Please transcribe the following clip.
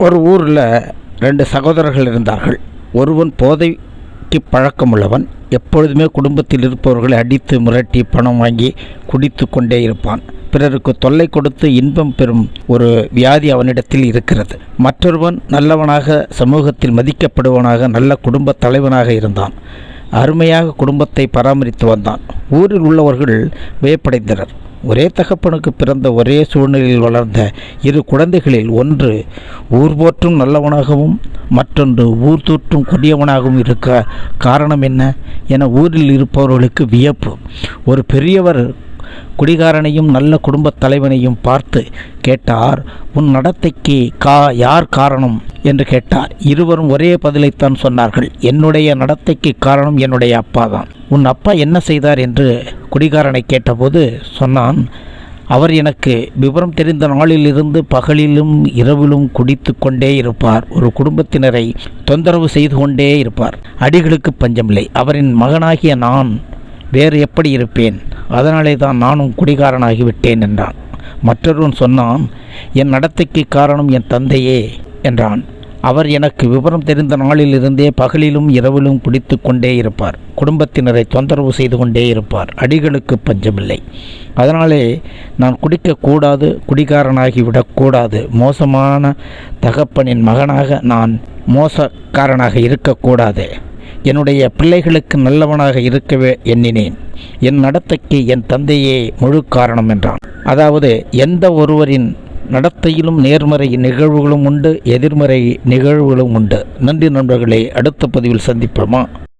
ஒரு ஊரில் 2 சகோதரர்கள் இருந்தார்கள். ஒருவன் போதைக்கு பழக்கமுள்ளவன். எப்பொழுதுமே குடும்பத்தில் இருப்பவர்களை அடித்து மிரட்டி பணம் வாங்கி குடித்து கொண்டே இருப்பான். பிறருக்கு தொல்லை கொடுத்து இன்பம் பெறும் ஒரு வியாதி அவனிடத்தில் இருக்கிறது. மற்றொருவன் நல்லவனாக, சமூகத்தில் மதிக்கப்படுவனாக, நல்ல குடும்ப தலைவனாக இருந்தான். அருமையாக குடும்பத்தை பராமரித்து வந்தான். ஊரில் உள்ளவர்கள் வியப்படைந்தனர். ஒரே தகப்பனுக்கு பிறந்த, ஒரே சூழ்நிலையில் வளர்ந்த 2 குழந்தைகளில் ஒன்று ஊர் போற்றும் நல்லவனாகவும் மற்றொன்று ஊர் தூற்றும் கொடியவனாகவும் இருக்க காரணம் என்ன என ஊரில் இருப்பவர்களுக்கு வியப்பு. ஒரு பெரியவர் குடிகாரனையும் நல்ல குடும்பத் தலைவனையும் பார்த்து கேட்டார், உன் நடத்தைக்கு யார் காரணம் என்று கேட்டார். இருவரும் ஒரே பதிலைத்தான் சொன்னார்கள், என்னுடைய நடத்தைக்கு காரணம் என்னுடைய அப்பா தான். உன் அப்பா என்ன செய்தார் என்று குடிகாரனை கேட்டபோது சொன்னான், அவர் எனக்கு விவரம் தெரிந்த நாளிலிருந்து பகலிலும் இரவிலும் குடித்து கொண்டே இருப்பார். ஒரு குடும்பத்தினரை தொந்தரவு செய்து கொண்டே இருப்பார். அடிகளுக்கு பஞ்சமில்லை. அவரின் மகனாகிய நான் வேறு எப்படி இருப்பேன்? அதனாலே தான் நானும் குடிகாரனாகிவிட்டேன் என்றான். மற்றொருவன் சொன்னான், என் நடத்தைக்கு காரணம் என் தந்தையே என்றான். அவர் எனக்கு விவரம் தெரிந்த நாளிலிருந்தே பகலிலும் இரவிலும் குடித்து கொண்டே இருப்பார். குடும்பத்தினரை தொந்தரவு செய்து கொண்டே இருப்பார். அடிகளுக்கு பஞ்சமில்லை. அதனாலே நான் குடிக்கக்கூடாது, குடிகாரனாகிவிடக்கூடாது. மோசமான தகப்பனின் மகனாக நான் மோசக்காரனாக இருக்கக்கூடாது. என்னுடைய பிள்ளைகளுக்கு நல்லவனாக இருக்கவே எண்ணினேன். என் நடத்தைக்கு என் தந்தையே முழு காரணம் என்றான். அதாவது எந்த ஒருவரின் நடத்தையிலும் நேர்மறை நிகழ்வுகளும் உண்டு, எதிர்மறை நிகழ்வுகளும் உண்டு. நன்றி நண்பர்களே, அடுத்த பதிவில் சந்திப்போமா?